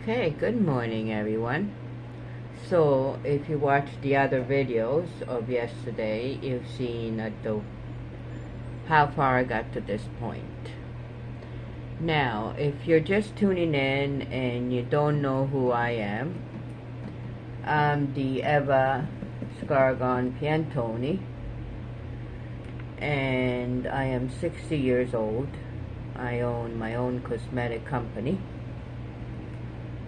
Okay, good morning everyone. So if you watched the other videos of yesterday, you've seen how far I got to this point. Now, if you're just tuning in and you don't know who I am, I'm the Ibcccndc, and I am 60 years old. I own my own cosmetic company.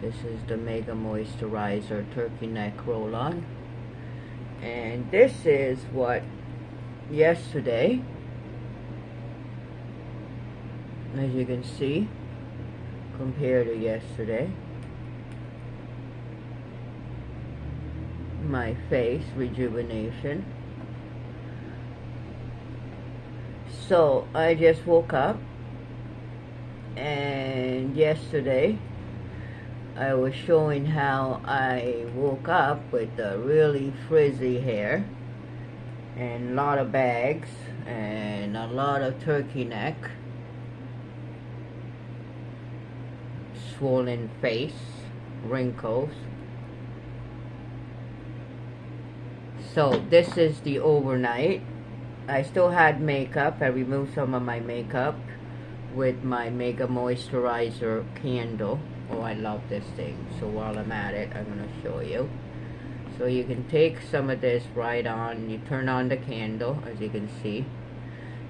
This is the Mega Moisturizer Turkey Neck Roll-On. And this is what yesterday, as you can see, compared to yesterday, my face rejuvenation. So I just woke up, and yesterday I was showing how I woke up with a really frizzy hair and a lot of bags and a lot of turkey neck, swollen face, wrinkles. So this is the overnight. I still had makeup. I removed some of my makeup with my Mega Moisturizer candle. Oh, I love this thing. So while I'm at it, I'm going to show you. So you can take some of this right on. You turn on the candle, as you can see.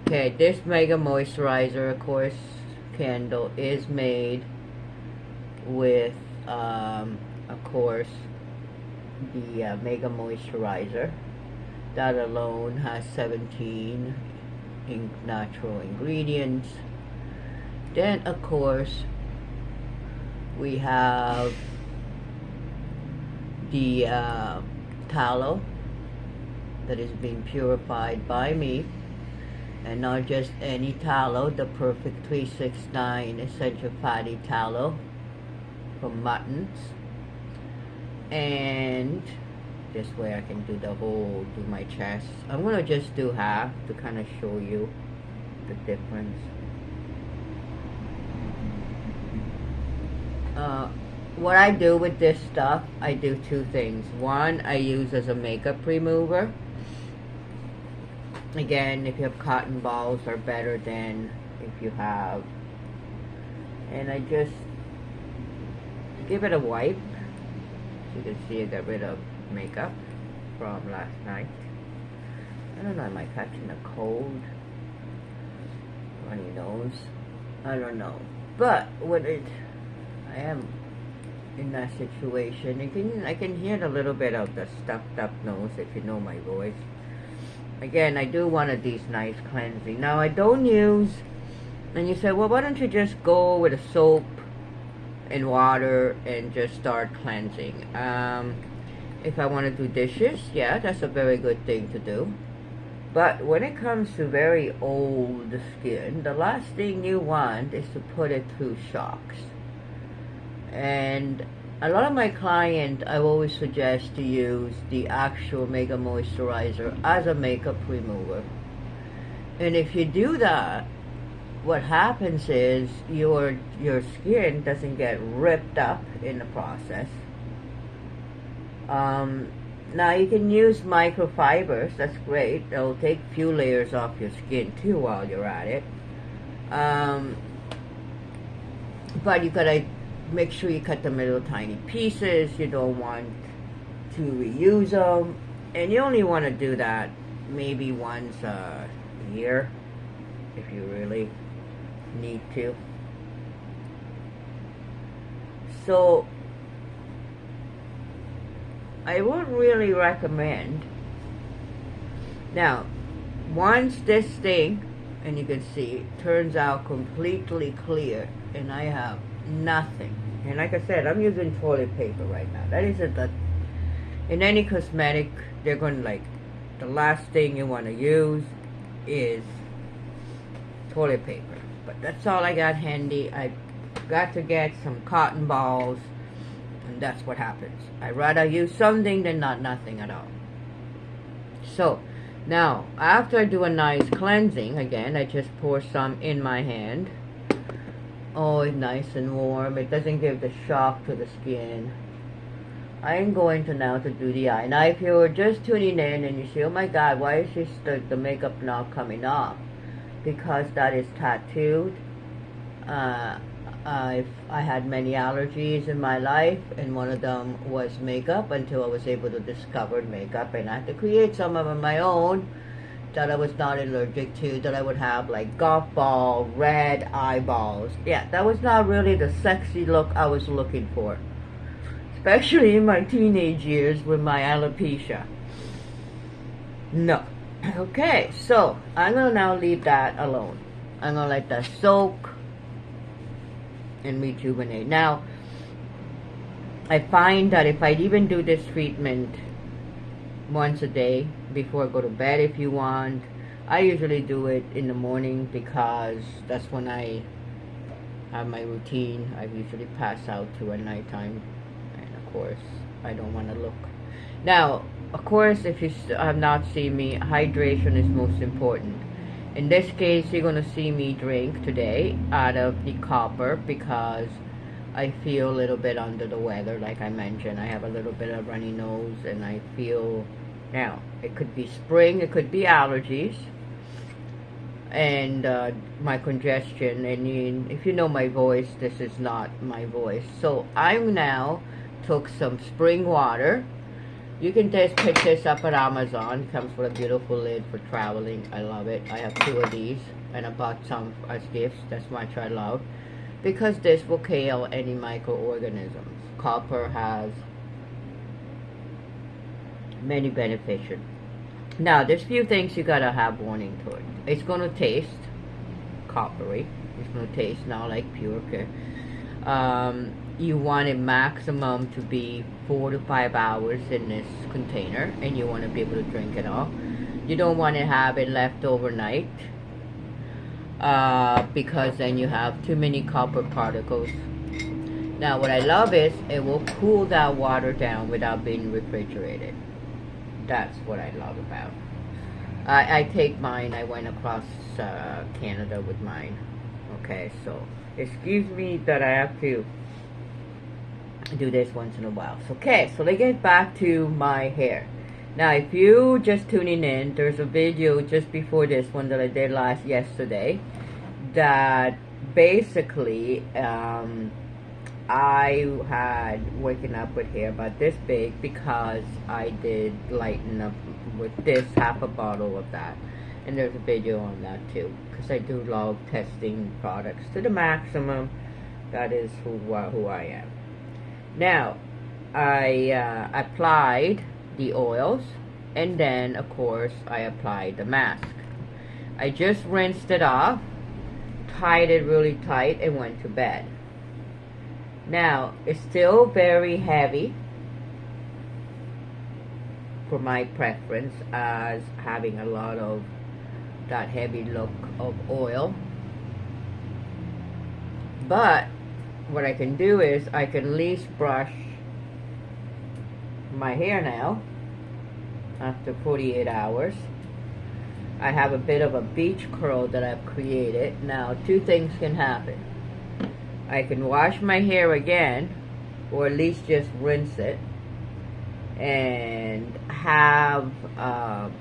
Okay, this Mega Moisturizer, of course, candle is made with, of course, the Mega Moisturizer. That alone has 17 natural ingredients. Then, of course, we have the tallow that is being purified by me, and not just any tallow, the Perfect 369 essential fatty tallow from muttons. And this way I can do my chest. I'm gonna just do half to kind of show you the difference. What I do with this stuff, I do two things. One, I use as a makeup remover. Again, if you have cotton balls, are better than if you have. And I just give it a wipe. So you can see I got rid of makeup from last night. I don't know, am I catching a cold? Runny nose? I don't know. But I am in that situation. I can hear a little bit of the stuffed up nose if you know my voice. Again, I do one of these nice cleansing. Now I don't use, and you say, well, why don't you just go with a soap and water and just start cleansing? If I want to do dishes, yeah, that's a very good thing to do. But when it comes to very old skin, the last thing you want is to put it through shocks. And a lot of my clients, I always suggest to use the actual Mega Moisturizer as a makeup remover. And if you do that, what happens is your skin doesn't get ripped up in the process. Now you can use microfibers, that's great. It'll take a few layers off your skin too while you're at it. But you gotta make sure you cut them into tiny pieces. You don't want to reuse them. And you only want to do that maybe once a year if you really need to. So I would really recommend. Now, once this thing, and you can see, turns out completely clear, and I have nothing. And like I said, I'm using toilet paper right now. That isn't the, in any cosmetic, they're going to the last thing you want to use is toilet paper. But that's all I got handy. I got to get some cotton balls, and that's what happens. I'd rather use something than nothing at all. So, now, after I do a nice cleansing, again, I just pour some in my hand. Oh, it's nice and warm. It doesn't give the shock to the skin. I'm going to now to do the eye. Now, if you're just tuning in and you say, oh my God, why is the makeup not coming off? Because that is tattooed. Uh, I had many allergies in my life, and one of them was makeup until I was able to discover makeup, and I had to create some of my own that I was not allergic to, that I would have like golf ball, red eyeballs. Yeah, that was not really the sexy look I was looking for, especially in my teenage years with my alopecia. No. Okay, so I'm gonna now leave that alone. I'm gonna let that soak and rejuvenate. Now, I find that if I even do this treatment once a day before I go to bed, if you want, I usually do it in the morning because that's when I have my routine. I usually pass out to at nighttime, and of course, I don't want to look. Now, of course, if you have not seen me, hydration is most important. In this case, you're going to see me drink today out of the copper because I feel a little bit under the weather. Like I mentioned, I have a little bit of runny nose, and I feel, now, it could be spring, it could be allergies, and my congestion. And if you know my voice, this is not my voice. So I'm now took some spring water. You can just pick this up at Amazon. It comes with a beautiful lid for traveling. I love it. I have 2 of these, and I bought some as gifts. That's much I love, because this will kill any microorganisms. Copper has many benefits. Now, there's few things you gotta have warning to it. It's gonna taste coppery. It's gonna taste now like pure. You want a maximum to be 4 to 5 hours in this container, and you want to be able to drink it all. You don't want to have it left overnight because then you have too many copper particles. Now, what I love is it will cool that water down without being refrigerated. That's what I love about. I take mine. I went across Canada with mine. Okay, so excuse me that I have to do this once in a while. So, okay, so let's get back to my hair. Now, if you just tuning in, there's a video just before this one that I did yesterday that basically I had waken up with hair about this big because I did lighten up with this half a bottle of that. And there's a video on that too, because I do love testing products to the maximum. That is who I am. Now, I applied the oils, and then, of course, I applied the mask. I just rinsed it off, tied it really tight, and went to bed. Now, it's still very heavy for my preference, as having a lot of that heavy look of oil. But what I can do is I can at least brush my hair now after 48 hours. I have a bit of a beach curl that I've created. Now, 2 things can happen. I can wash my hair again, or at least just rinse it, and have a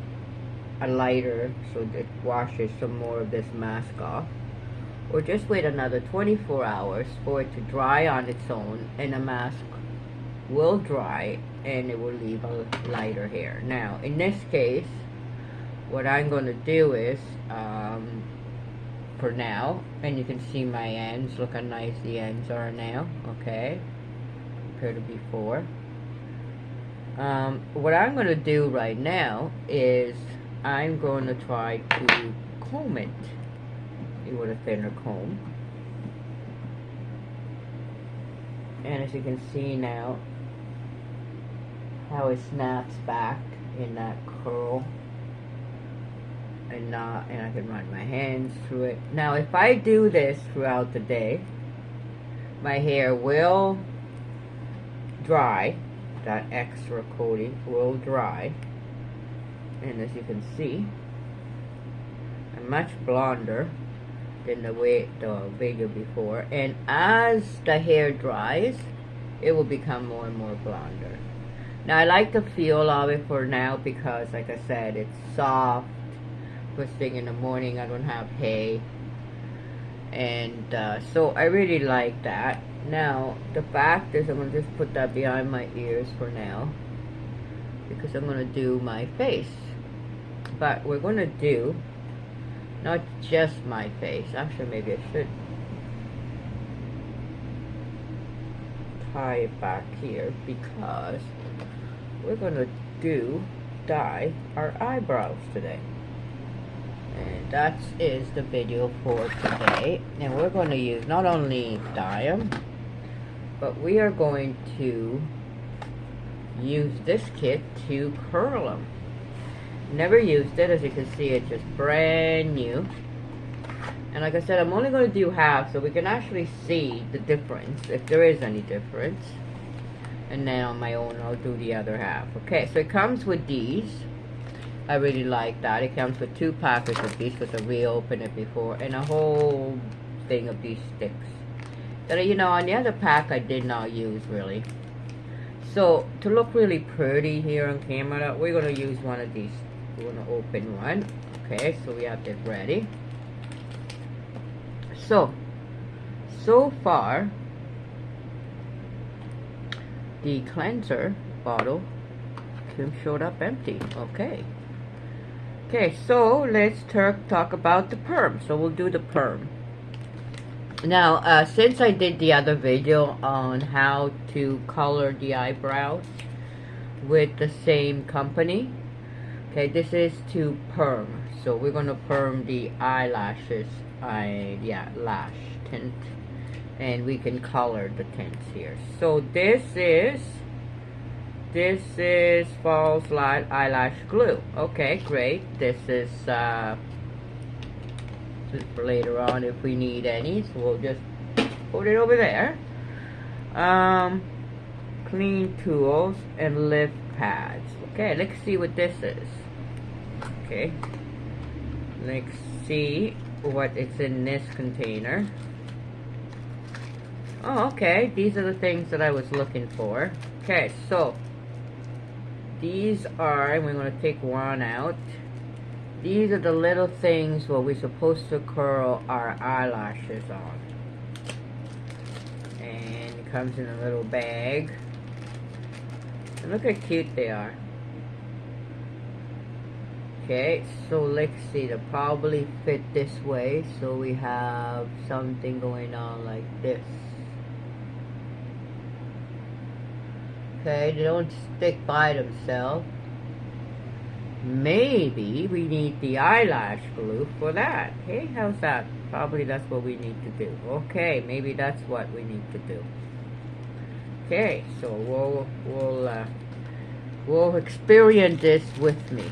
lighter so that it washes some more of this mask off. Or just wait another 24 hours for it to dry on its own, and the mask will dry and it will leave a lighter hair. Now, in this case, what I'm going to do is, for now, and you can see my ends, look how nice the ends are now, okay, compared to before. What I'm going to do right now is I'm going to try to comb it with a thinner comb. And as you can see now, how it snaps back in that curl, and I can run my hands through it. Now, if I do this throughout the day, my hair will dry. That extra coating will dry, and as you can see, I'm much blonder than the video before, and as the hair dries, it will become more and more blonder. Now I like the feel of it for now because, like I said, it's soft. First thing in the morning, I don't have hay, and so I really like that. Now the fact is, I'm gonna just put that behind my ears for now because I'm gonna do my face. But we're gonna do not just my face. Actually, maybe I should tie it back here because we're gonna dye our eyebrows today. And that is the video for today. And we're going to use not only dye them, but we are going to use this kit to curl them. Never used it. As you can see, it's just brand new. And like I said, I'm only going to do half so we can actually see the difference, if there is any difference. And then on my own, I'll do the other half. Okay, so it comes with these. I really like that. It comes with 2 packets of these because I reopened it before. And a whole thing of these sticks. That, you know, on the other pack, I did not use, really. So, to look really pretty here on camera, we're going to use one of these. We're going to open one. Okay, so we have it ready. So far, the cleanser bottle showed up empty. Okay, so let's talk about the perm. So we'll do the perm. Now, since I did the other video on how to color the eyebrows with the same company, okay, this is to perm. So we're going to perm the eyelashes, lash tint. And we can color the tints here. So this is false eyelash glue. Okay, great. This is for later on if we need any. So we'll just put it over there. Clean tools and lift pads. Okay, let's see what this is. Okay, let's see what is in this container. Oh, okay. These are the things that I was looking for. Okay, so these are, we're going to take one out. These are the little things where we're supposed to curl our eyelashes on. And it comes in a little bag. And look how cute they are. Okay, so let's see. They'll probably fit this way. So we have something going on like this. Okay, they don't stick by themselves. Maybe we need the eyelash glue for that. Hey, how's that? Probably that's what we need to do. Okay, maybe that's what we need to do. Okay, so we'll experience this with me.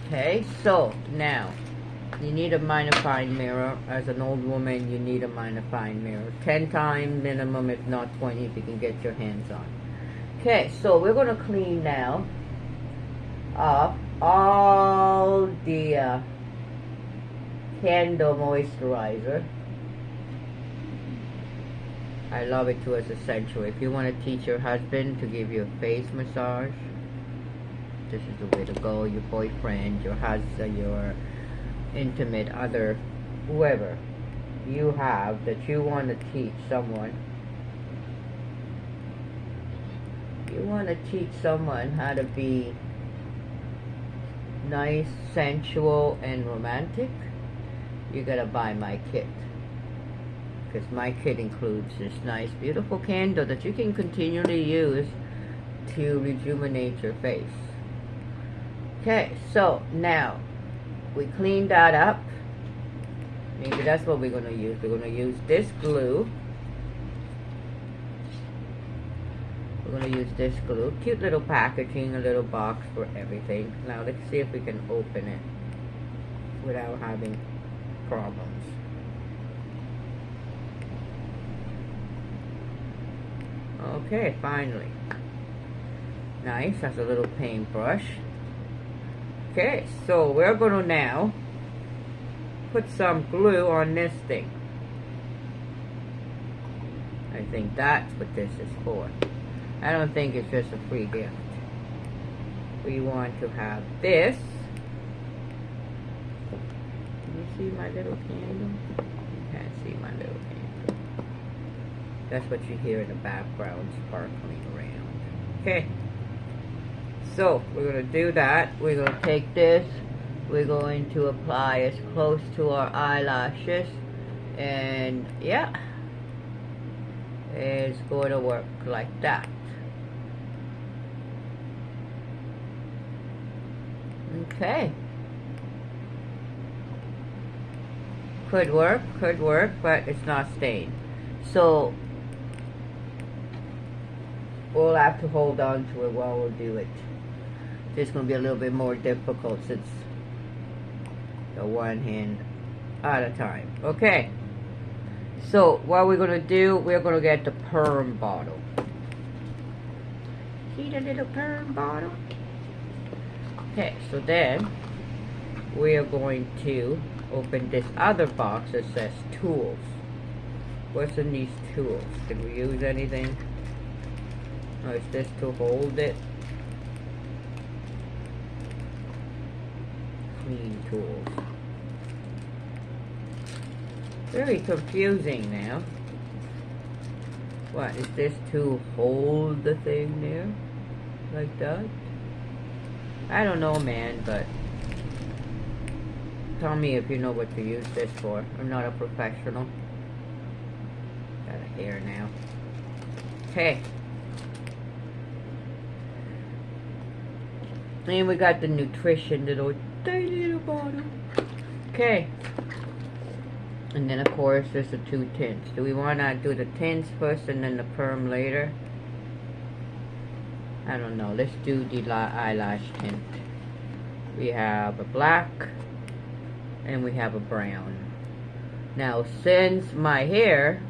Okay, so now you need a magnifying mirror. As an old woman, you need a magnifying mirror. 10 times minimum, if not 20, if you can get your hands on. Okay, so we're going to clean now up all the candle moisturizer. I love it too as essential. If you want to teach your husband to give you a face massage, this is the way to go. Your boyfriend, your husband, your intimate other, whoever you have that you want to teach someone. You want to teach someone how to be nice, sensual, and romantic, you gotta buy my kit. Because my kit includes this nice, beautiful candle that you can continually use to rejuvenate your face. Okay, so now we cleaned that up. Maybe that's what we're gonna use. We're gonna use this glue. We're going to use this glue. Cute little packaging, a little box for everything. Now let's see if we can open it without having problems. Okay, finally. Nice, that's a little paintbrush. Okay, so we're going to now put some glue on this thing. I think that's what this is for. I don't think it's just a free gift. We want to have this. Can you see my little candle? You can't see my little candle. That's what you hear in the background sparkling around. Okay. So, we're going to do that. We're going to take this. We're going to apply as close to our eyelashes. And, yeah. It's going to work like that. Okay. Could work, but it's not staying. So, we'll have to hold on to it while we do it. It's going to be a little bit more difficult since the one hand at a time. Okay. So, what we're going to do, we're going to get the perm bottle. See the little perm bottle? Okay, so then we are going to open this other box that says tools. What's in these tools? Can we use anything? Oh, is this to hold it? Clean tools. Very confusing now. What, is this to hold the thing there? Like that? I don't know, man, but tell me if you know what to use this for. I'm not a professional. Got a hair now. Okay. And we got the nutrition little tiny little bottle. Okay. And then of course there's the two tints. Do we want to do the tints first and then the perm later? I don't know. Let's do the eyelash tint. We have a black and we have a brown. Now since my hair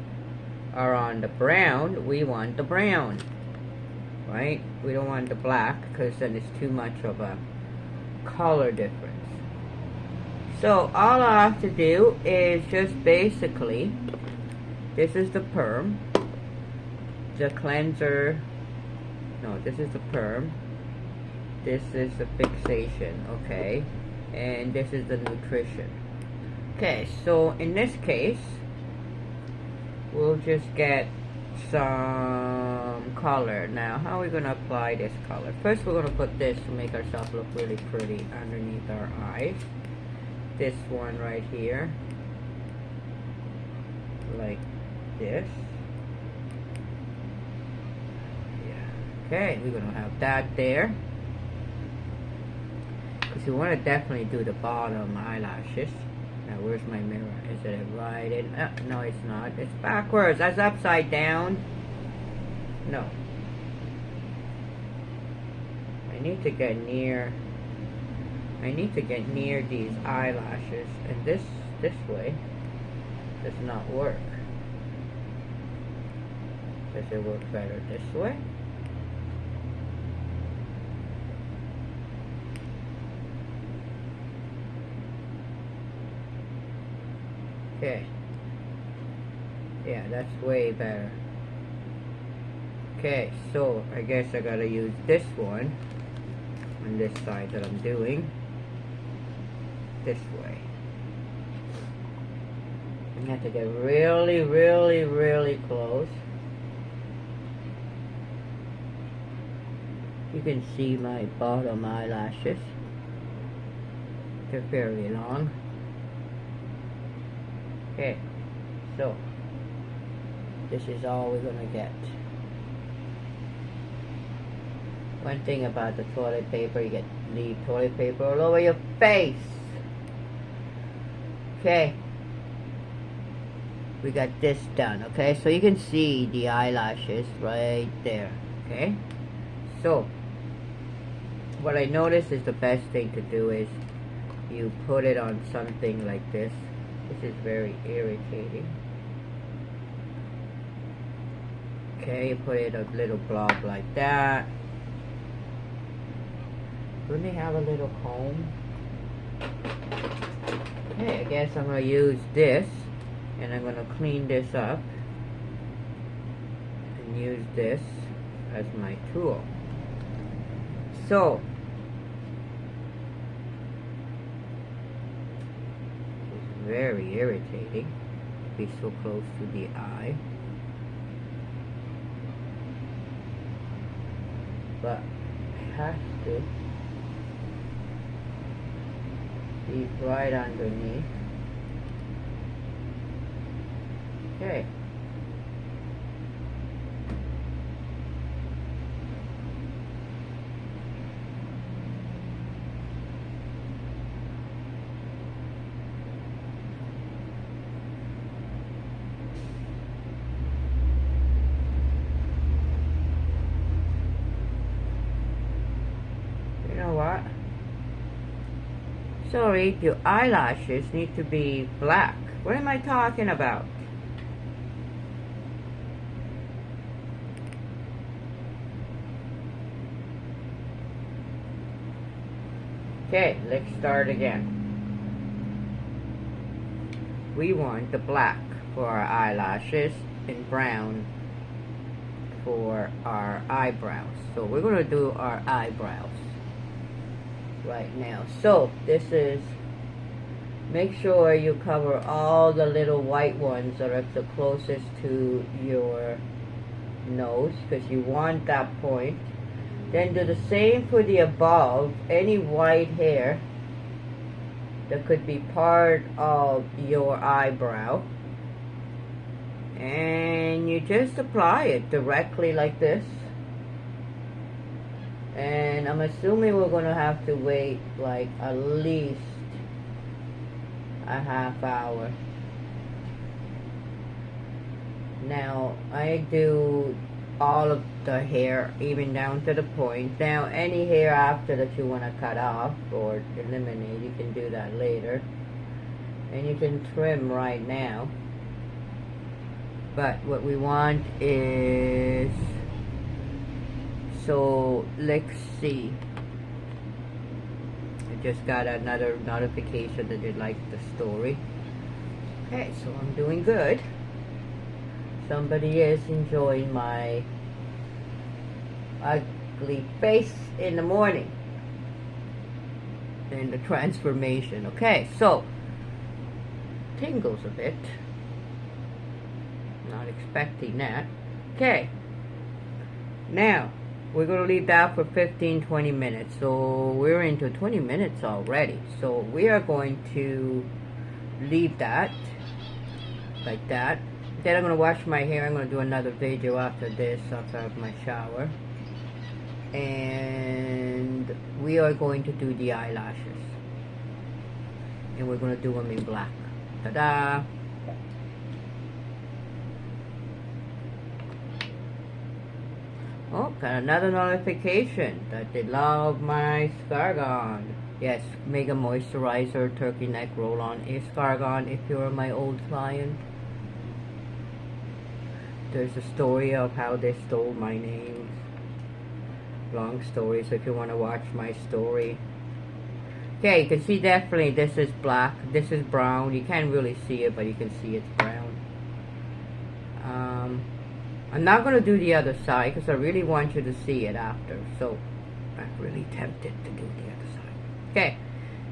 are on the brown, we want the brown. Right? We don't want the black because then it's too much of a color difference. So all I have to do is just basically, this is the perm, the cleanser, no, this is the perm, this is the fixation, okay, and this is the nutrition. Okay, so in this case, we'll just get some color. Now, how are we going to apply this color? First, we're going to put this to make ourselves look really pretty underneath our eyes. This one right here, like this. Yeah. Okay, we're gonna have that there because we want to definitely do the bottom eyelashes. Now, where's my mirror? Is it right in? No, it's not. It's backwards. That's upside down. No. I need to get near. I need to get near these eyelashes, and this way does not work. Does it work better this way? Okay. Yeah, that's way better. Okay, so I guess I gotta use this one on this side that I'm doing. This way. I have to get really, really, really close. You can see my bottom eyelashes. They're fairly long. Okay, so this is all we're gonna get. One thing about the toilet paper, you leave toilet paper all over your face. Okay, we got this done. Okay, so you can see the eyelashes right there. Okay, so what I noticed is the best thing to do is you put it on something like this. This is very irritating. Okay, you put it a little blob like that. Wouldn't they have a little comb? Okay, I guess I'm going to use this, and I'm going to clean this up and use this as my tool. So, it's very irritating to be so close to the eye. But it has to be right underneath. Okay. You know what? Sorry, your eyelashes need to be black. What am I talking about? Okay, let's start again. We want the black for our eyelashes and brown for our eyebrows. So we're going to do our eyebrows right now. So this is, make sure you cover all the little white ones that are the closest to your nose, because you want that point. Then do the same for the above, any white hair that could be part of your eyebrow, and you just apply it directly like this. And I'm assuming we're going to have to wait like at least a half hour. Now I do all of the hair, even down to the point. Now any hair after that you want to cut off or eliminate, you can do that later, and you can trim right now. But what we want is, so let's see, I just got another notification that they liked the story. Okay, so I'm doing good. Somebody is enjoying my ugly face in the morning and the transformation. Okay, so tingles a bit. Not expecting that. Okay, now we're going to leave that for 15-20 minutes. So we're into 20 minutes already. So we are going to leave that like that. Then I'm going to wash my hair. I'm going to do another video after this, after I have my shower. And we are going to do the eyelashes. And we're going to do them in black. Ta-da! Oh, got another notification that they love my Scargon. Yes, Mega Moisturizer Turkey Neck Roll-On is Scargon if you're my old client. There's a story of how they stole my name. Long story, so if you want to watch my story. Okay, you can see definitely this is black, this is brown. You can't really see it, but you can see it's brown. I'm not going to do the other side because I really want you to see it after. So I'm really tempted to do the other side. Okay,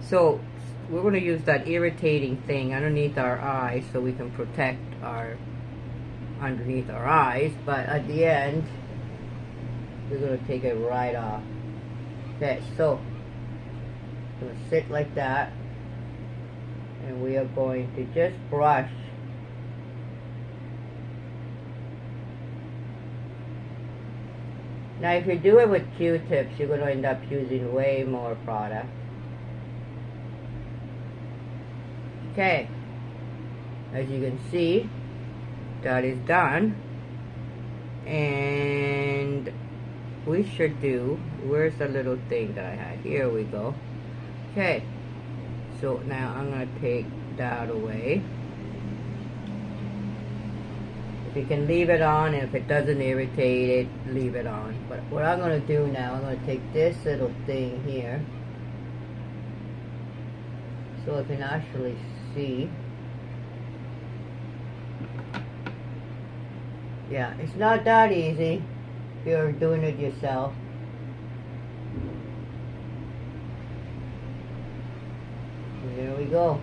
so we're going to use that irritating thing underneath our eyes so we can protect our underneath our eyes, but at the end we're going to take it right off. Okay, so I'm going to sit like that, and we are going to just brush now. If you do it with Q-tips, you're going to end up using way more product. Okay, as you can see, that is done. And we should do, where's the little thing that I had? Here we go. Okay, so now I'm going to take that away. If you can leave it on, and if it doesn't irritate it, leave it on. But what I'm going to do now, I'm going to take this little thing here, so I can actually see. Yeah, it's not that easy if you're doing it yourself. And there we go.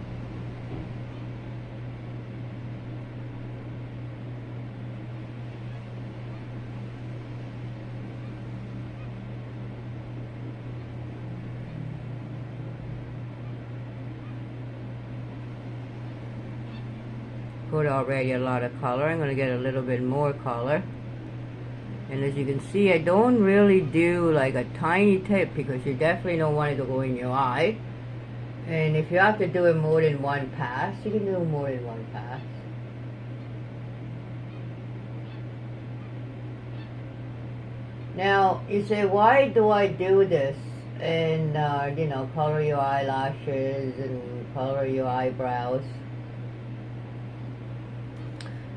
Put already a lot of color. I'm going to get a little bit more color. And as you can see, I don't really do like a tiny tip because you definitely don't want it to go in your eye. And if you have to do it more than one pass, you can do more than one pass. Now, you say, why do I do this? And, you know, color your eyelashes and color your eyebrows.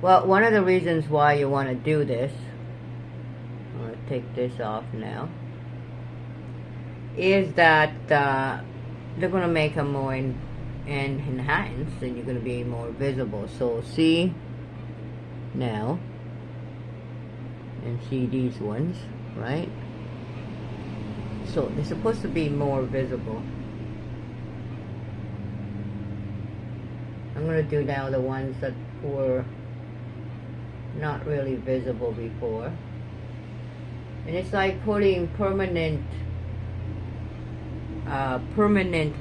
Well, one of the reasons why you want to do this, I'm going to take this off now, is that they're going to make them more enhanced and you're going to be more visible. So see now, and see these ones, right? So they're supposed to be more visible. I'm going to do now the ones that were not really visible before. And it's like putting permanent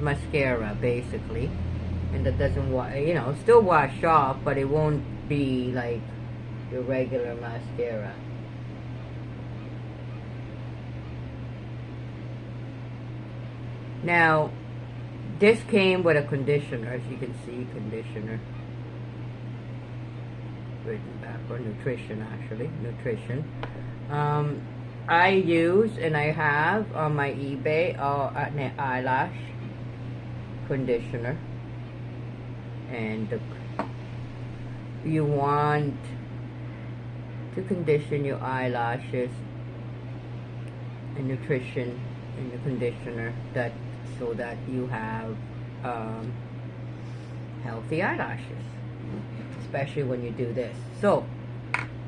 mascara basically, and that doesn't you know, still wash off, but it won't be like your regular mascara. Now this came with a conditioner, as you can see, conditioner written back, or nutrition, actually, nutrition. I use, and I have on my eBay, an eyelash conditioner. And you want to condition your eyelashes and nutrition in the conditioner, that so that you have healthy eyelashes, especially when you do this. So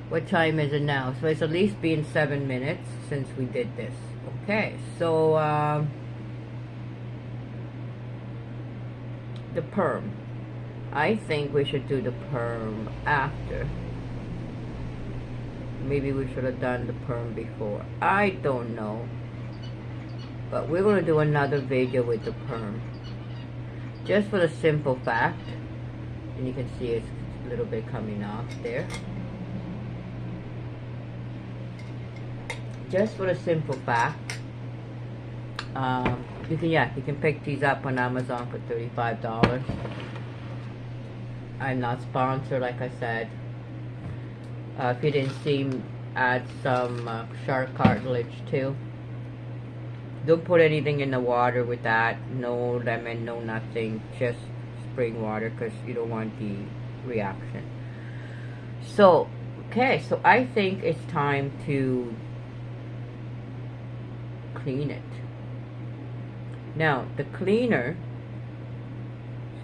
what time is it now? So it's at least been 7 minutes since we did this. Okay, so the perm, I think we should do the perm after. Maybe we should have done the perm before, I don't know, but we're going to do another video with the perm, just for the simple fact, and you can see it's a little bit coming off there, just for the simple fact. You can pick these up on Amazon for $35. I'm not sponsored, like I said. If you didn't see, add some shark cartilage too. Don't put anything in the water with that. No lemon, no nothing. Just spring water, because you don't want the reaction. So, okay, so I think it's time to clean it. Now, the cleaner,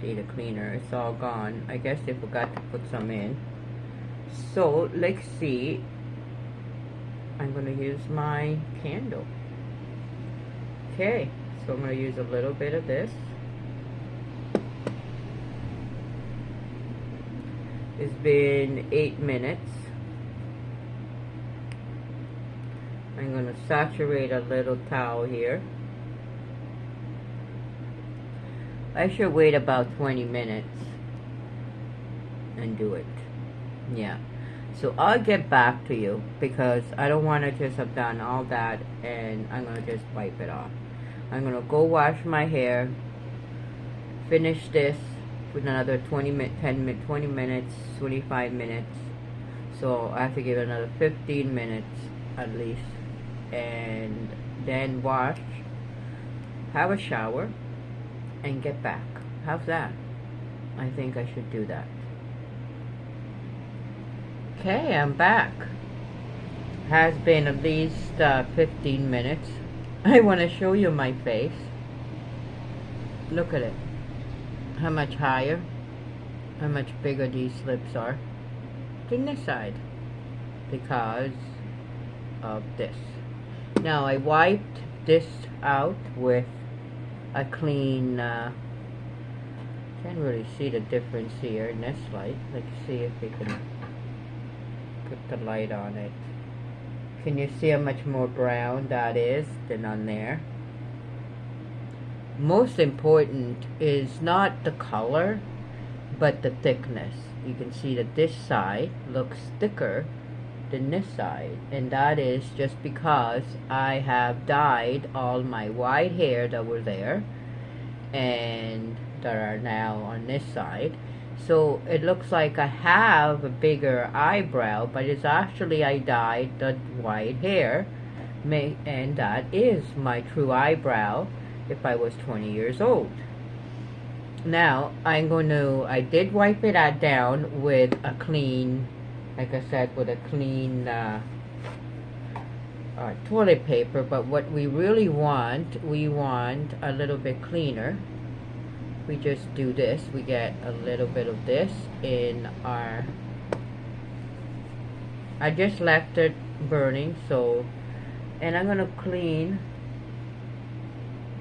see the cleaner, it's all gone. I guess they forgot to put some in. So, let's see. I'm going to use my candle. Okay, so I'm going to use a little bit of this. It's been 8 minutes. I'm going to saturate a little towel here. I should wait about 20 minutes and do it. Yeah. So I'll get back to you, because I don't want to just have done all that and I'm going to just wipe it off. I'm going to go wash my hair, finish this with another 20 minutes, 25 minutes. So I have to give it another 15 minutes at least. And then wash, have a shower, and get back. How's that? I think I should do that. Okay, I'm back. Has been at least 15 minutes. I want to show you my face. Look at it. how much higher, how much bigger these lips are than this side because of this. Now I wiped this out with a clean, can't really see the difference here in this light. Let's see if we can put the light on it. Can you see how much more brown that is than on there? Most important is not the color, but the thickness. You can see that this side looks thicker than this side, and that is just because I have dyed all my white hair that were there and that are now on this side. So it looks like I have a bigger eyebrow, but it's actually I dyed the white hair, and that is my true eyebrow if I was 20 years old. Now I did wipe it down with a clean, like I said, with a clean toilet paper, but what we really want, we want a little bit cleaner. We just do this, we get a little bit of this in our, I just left it burning, so, and I'm gonna clean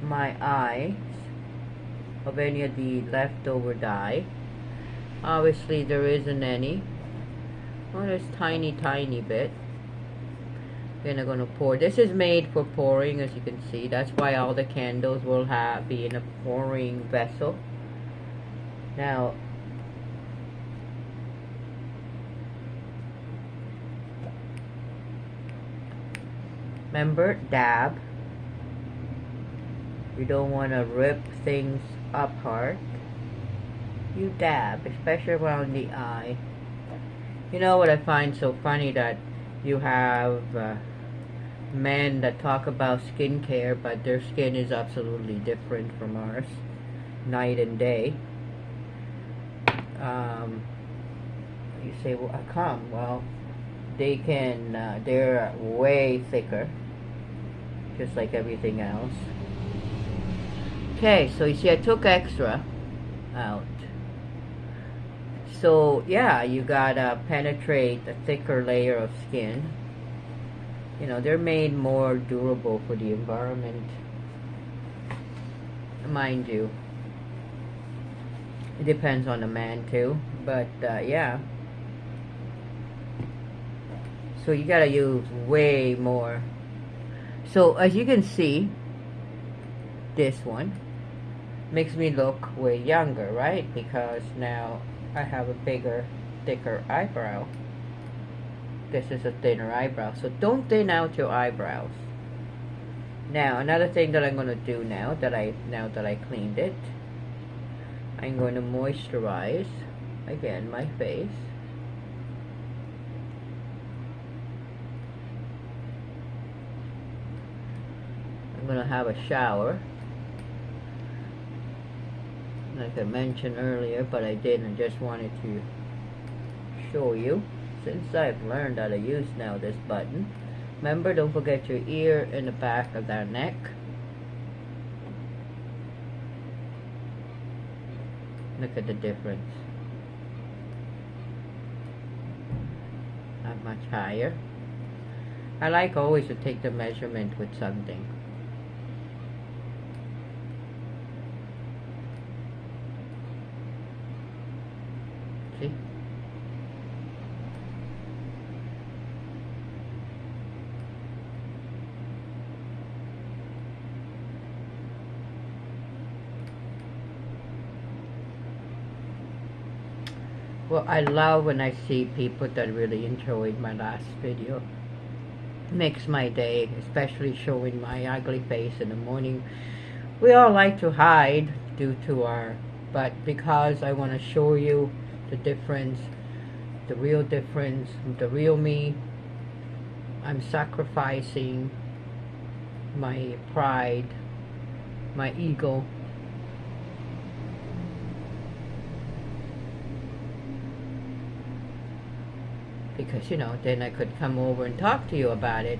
my eyes of any of the leftover dye. Obviously there isn't any. Oh, there's tiny bit. Then I'm gonna pour. This is made for pouring, as you can see. That's why all the candles will be in a pouring vessel. Now, remember, dab. You don't want to rip things apart. You dab, especially around the eye. You know what I find so funny, that you have men that talk about skincare, but their skin is absolutely different from ours, night and day. You say, well, how come? Well, they can, they're way thicker, just like everything else. Okay, so you see I took extra out. So yeah, you gotta penetrate a thicker layer of skin. You know, they're made more durable for the environment. Mind you, it depends on the man too, but yeah. So you gotta use way more. So as you can see, this one makes me look way younger, right? Because now I have a bigger, thicker eyebrow. This is a thinner eyebrow. So don't thin out your eyebrows. Now another thing that I'm going to do now that I cleaned it, I'm going to moisturize again my face. I'm going to have a shower, like I mentioned earlier, but I didn't. I just wanted to show you, since I've learned how to use now this button. Remember, don't forget your ear in the back of that neck. Look at the difference. Not much higher. I like always to take the measurement with something. See? Well, I love when I see people that really enjoyed my last video. Makes my day, especially showing my ugly face in the morning. We all like to hide due to but because I want to show you the difference, the real me, I'm sacrificing my pride, my ego. Because, you know, then I could come over and talk to you about it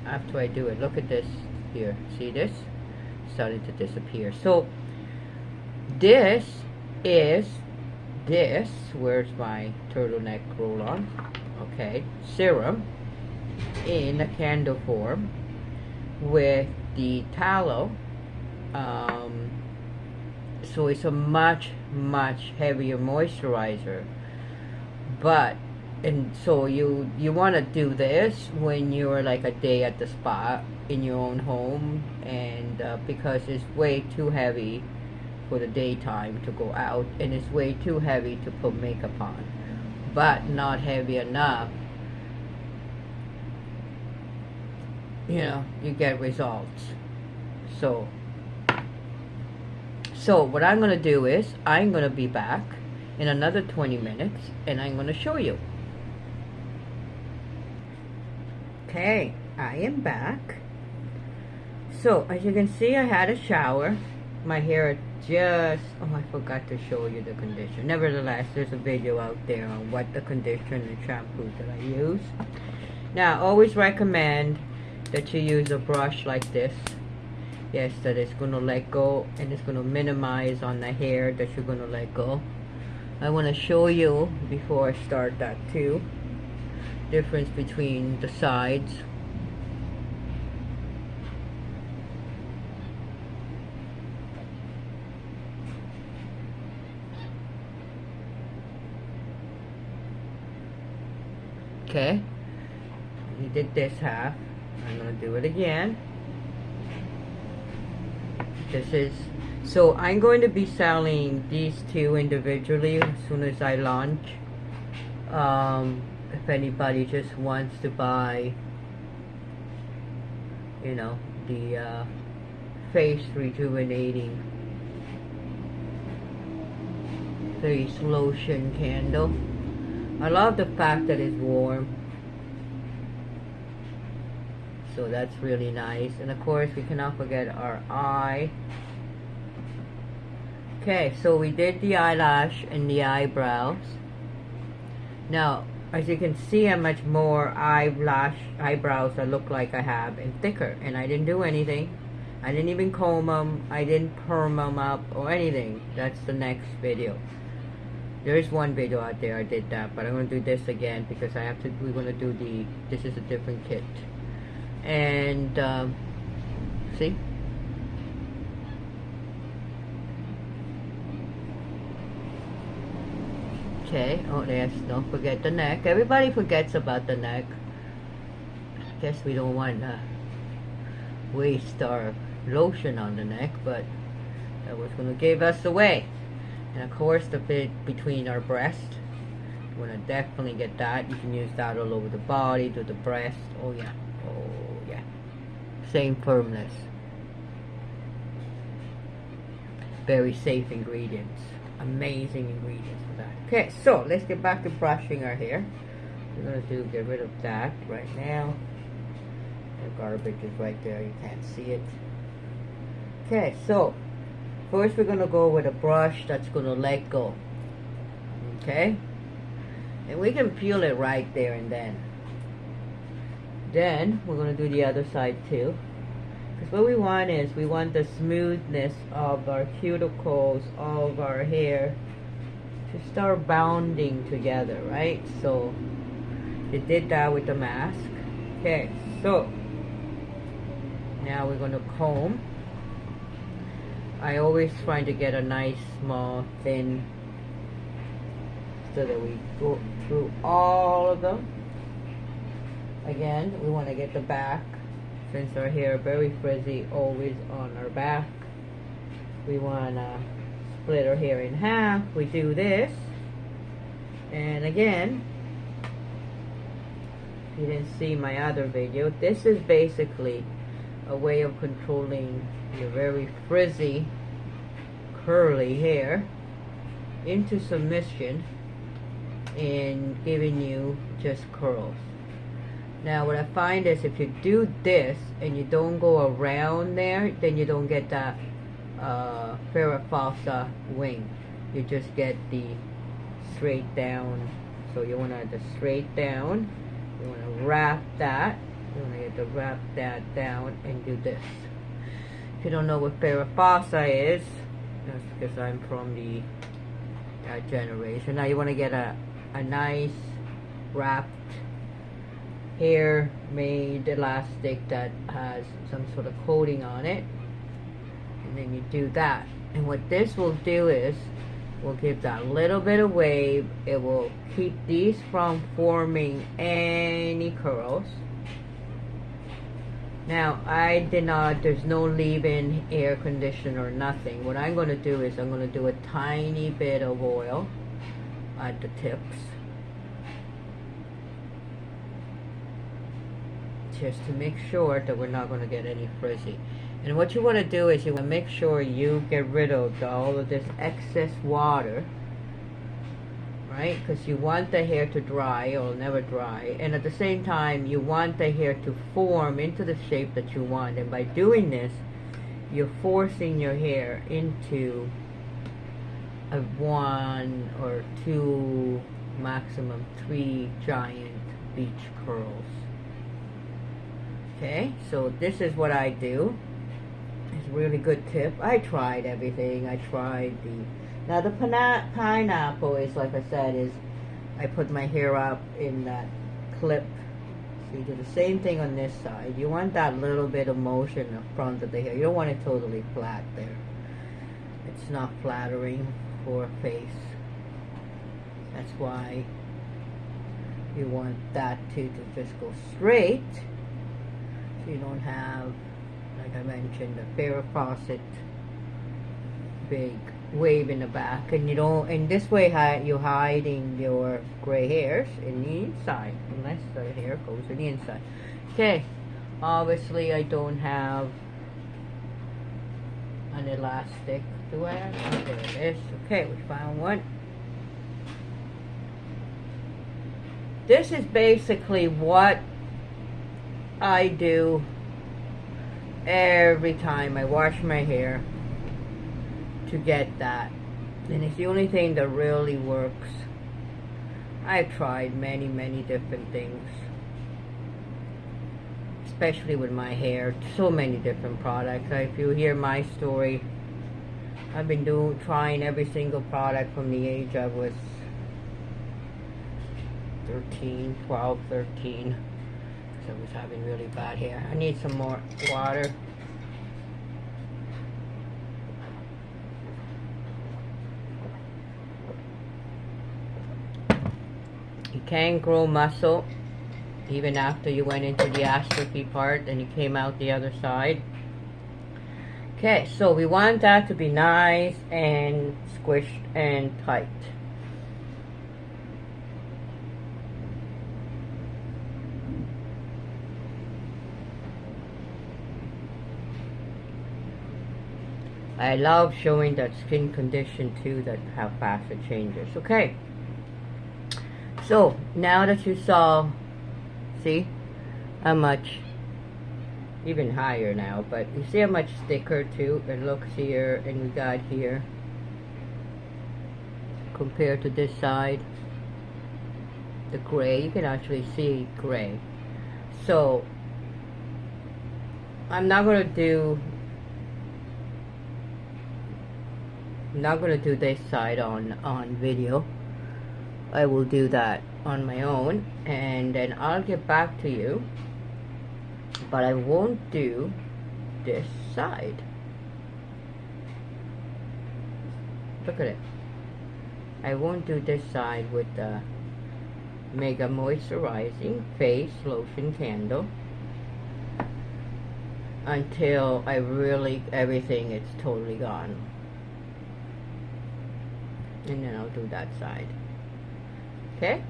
after I do it. Look at this here. See this? Starting to disappear. So, this is this. Where's my turtleneck roll-on? Okay, serum in a candle form with the tallow. So it's a much heavier moisturizer, but and so you want to do this when you're like a day at the spa in your own home, and because it's way too heavy for the daytime to go out, and it's way too heavy to put makeup on, but not heavy enough, you know, you get results. So what I'm going to do is I'm going to be back in another 20 minutes and I'm going to show you. Okay, I am back. So as you can see, I had a shower. My hair just, oh, I forgot to show you the conditioner. Nevertheless, there's a video out there on what the conditioner and shampoo that I use. Now, I always recommend that you use a brush like this. Yes, that it's going to let go and it's going to minimize on the hair that you're going to let go. I want to show you before I start that too, difference between the sides. Okay, we did this half. I'm going to do it again. This is, so I'm going to be selling these two individually as soon as I launch. If anybody just wants to buy, you know, the face rejuvenating face lotion candle. I love the fact that it's warm. So that's really nice. And of course, we cannot forget our eye. Okay, so we did the eyelash and the eyebrows. Now, as you can see, how much more eyebrows I look like I have and thicker. And I didn't do anything. I didn't even comb them. I didn't perm them up or anything. That's the next video. There is one video out there I did that, but I'm going to do this again because I have to. We're going to do the. This is a different kit. And see, okay. Oh, yes, don't forget the neck. Everybody forgets about the neck. Guess we don't want to waste our lotion on the neck, but that was going to give us away. And of course, the bit between our breast, you want to definitely get that. You can use that all over the body, to the breast. Oh yeah. Oh yeah, same firmness. Very safe ingredients, amazing ingredients for that. Okay, so let's get back to brushing our hair. We're gonna get rid of that right now. The garbage is right there, you can't see it. Okay, so first we're gonna go with a brush that's gonna let go. Okay, and we can peel it right there and then. Then we're going to do the other side too, because what we want is we want the smoothness of our cuticles, of our hair to start bounding together, right? So they did that with the mask. Okay, so now we're going to comb. I always try to get a nice small thin so that we go through all of them. Again, we want to get the back, since our hair is very frizzy, always on our back. We want to split our hair in half. We do this, and again, if you didn't see my other video, this is basically a way of controlling your very frizzy, curly hair into submission and giving you just curls. Now what I find is if you do this and you don't go around there, then you don't get that Farrah Fawcett wing. You just get the straight down. So you want to have the straight down. You want to wrap that. You want to get to wrap that down and do this. If you don't know what Farrah Fawcett is, that's because I'm from the generation. Now you want to get a nice wrapped hair made elastic that has some sort of coating on it, and then you do that. And what this will do is will give that little bit of wave. It will keep these from forming any curls. Now I did not, there's no leave-in air conditioner or nothing. What I'm going to do is I'm going to do a tiny bit of oil at the tips, just to make sure that we're not going to get any frizzy. And what you want to do is you want to make sure you get rid of all of this excess water, right? Because you want the hair to dry, or never dry, and at the same time you want the hair to form into the shape that you want. And by doing this, you're forcing your hair into a 1 or 2, maximum 3 giant beach curls. Okay, so this is what I do. It's a really good tip. I tried everything. I tried now the pineapple is, like I said, is I put my hair up in that clip. So you do the same thing on this side. You want that little bit of motion in front of the hair. You don't want it totally flat there. It's not flattering for a face. That's why you want that to just go straight. So you don't have, like I mentioned, the Farrah Fawcett big wave in the back, and you don't. And this way, you're hiding your gray hairs in the inside, unless the hair goes in the inside. Okay, obviously I don't have an elastic. Do I have? Oh, there it is. Okay, we found one. This is basically what I do every time I wash my hair to get that, and it's the only thing that really works. I've tried many different things, especially with my hair, so many different products. If you hear my story, I've been trying every single product from the age I was 12, 13. I was having really bad hair. I need some more water. You can grow muscle even after you went into the atrophy part and you came out the other side. Okay, so we want that to be nice and squished and tight. I love showing that skin condition too, that how fast it changes. Okay, so now that you saw, see how much, even higher now, but you see how much thicker too it looks here, and we got here compared to this side, the gray, you can actually see gray. So I'm not going to do this side on video. I will do that on my own, and then I'll get back to you, but I won't do this side. Look at it. I won't do this side with the Mega Moisturizing Face Lotion Candle until everything is totally gone. And then I'll do that side. Okay?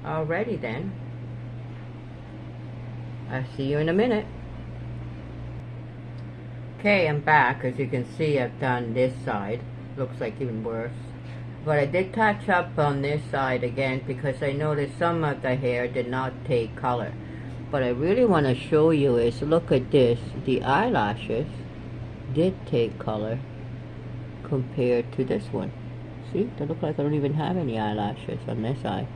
Alrighty then. I'll see you in a minute. Okay, I'm back. As you can see, I've done this side. Looks like even worse. But I did touch up on this side again because I noticed some of the hair did not take color. What I really want to show you is, look at this. The eyelashes did take color compared to this one. See, they look like I don't even have any eyelashes on this eye.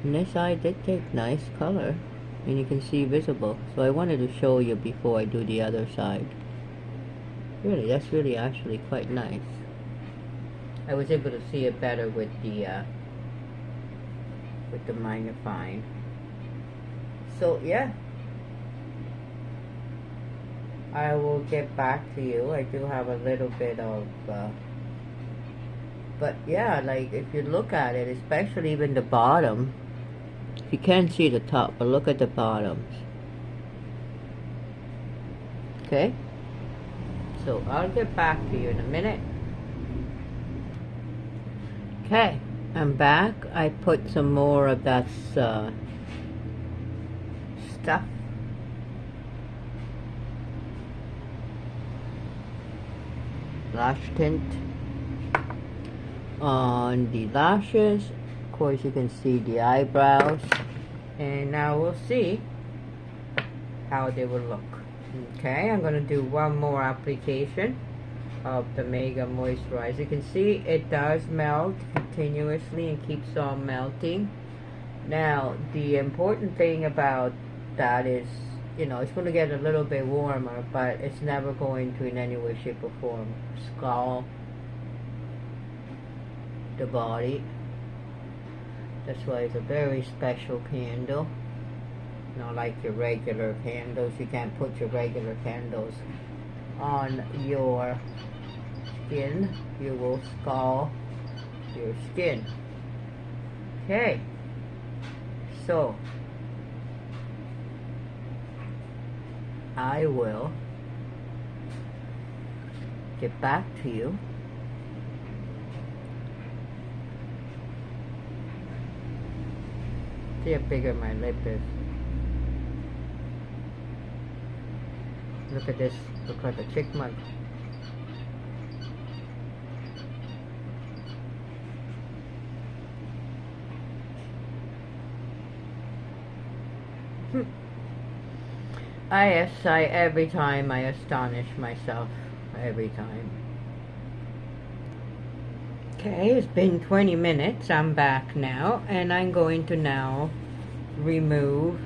And this eye did take nice color, and you can see visible. So I wanted to show you before I do the other side. Really, that's really actually quite nice. I was able to see it better with the magnifying. So yeah, I will get back to you. I do have a little bit of but yeah, like if you look at it, especially even the bottom, you can't see the top, but look at the bottoms. Okay, so I'll get back to you in a minute. Okay, I'm back. I put some more of that stuff, lash tint, on the lashes. Of course, you can see the eyebrows, and now we'll see how they will look. Okay, I'm going to do one more application of the Mega Moisturizer. You can see it does melt continuously and keeps on melting. Now, the important thing about that is, you know, it's going to get a little bit warmer, but it's never going to in any way, shape, or form scald the body. That's why it's a very special candle. Not like your regular candles. You can't put your regular candles on your skin. You will scald your skin. Okay, so I will get back to you. See how bigger my lip is. Look at this, look like a chipmunk. Every time I astonish myself, every time. Okay, it's been 20 minutes, I'm back now, and I'm going to now remove,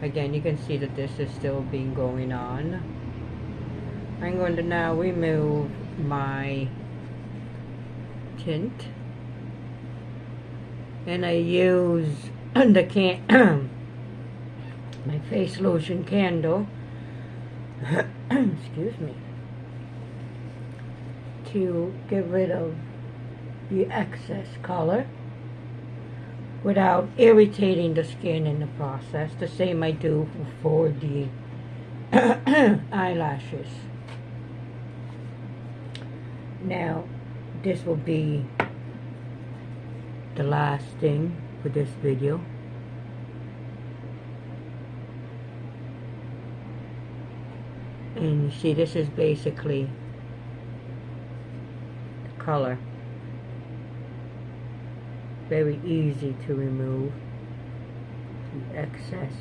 again you can see that this is still being going on. I'm going to now remove my tint, and I use the my face lotion candle excuse me, to get rid of the excess color without irritating the skin in the process. The same I do for the eyelashes. Now, this will be the last thing for this video. And you see, this is basically the color. Very easy to remove the excess,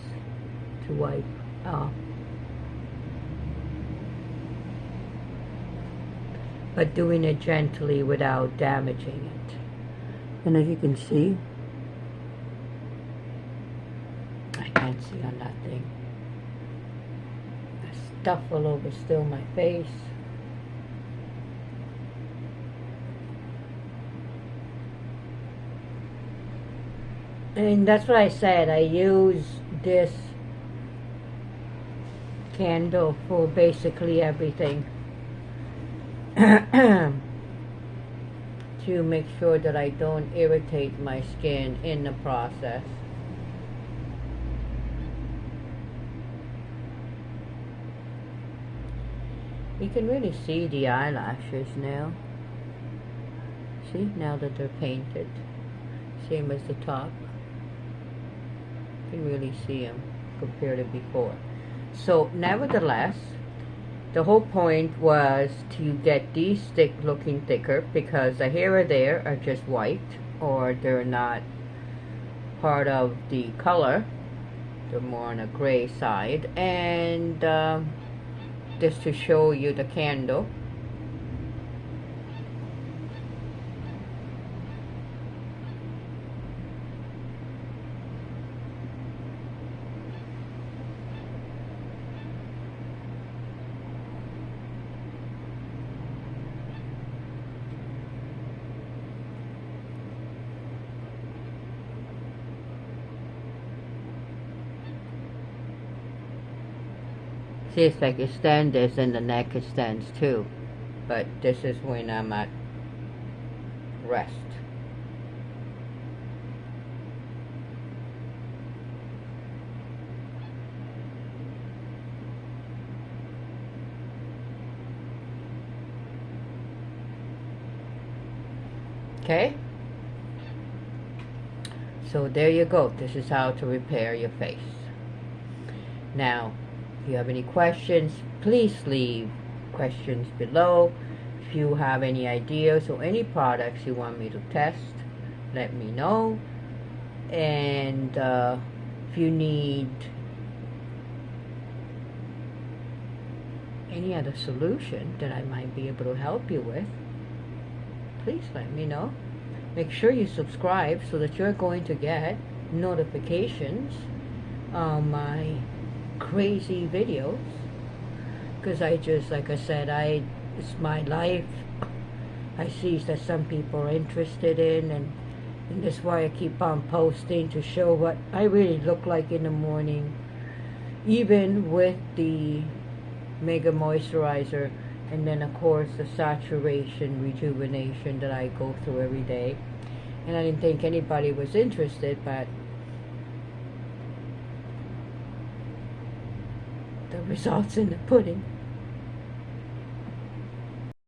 to wipe off. But doing it gently without damaging it. And as you can see, I can't see on that thing. Stuff all over still my face. And that's what I said, I use this candle for basically everything. To make sure that I don't irritate my skin in the process. You can really see the eyelashes now. See, now that they're painted. Same as the top. You can really see them compared to before. So, nevertheless, the whole point was to get these looking thicker, because the here or there are just white, or they're not part of the color. They're more on a gray side. And just to show you the candle. See, it's like extend this and the neck extends too. But this is when I'm at rest. Okay? So there you go. This is how to repair your face. Now, if you have any questions, please leave questions below. If you have any ideas or any products you want me to test, let me know. And if you need any other solution that I might be able to help you with, please let me know. Make sure you subscribe so that you're going to get notifications on my crazy videos, because I just, like I said, it's my life. I see that some people are interested in, and that's why I keep on posting to show what I really look like in the morning, even with the Mega Moisturizer, and then of course the saturation rejuvenation that I go through every day. And I didn't think anybody was interested, but the results in the pudding.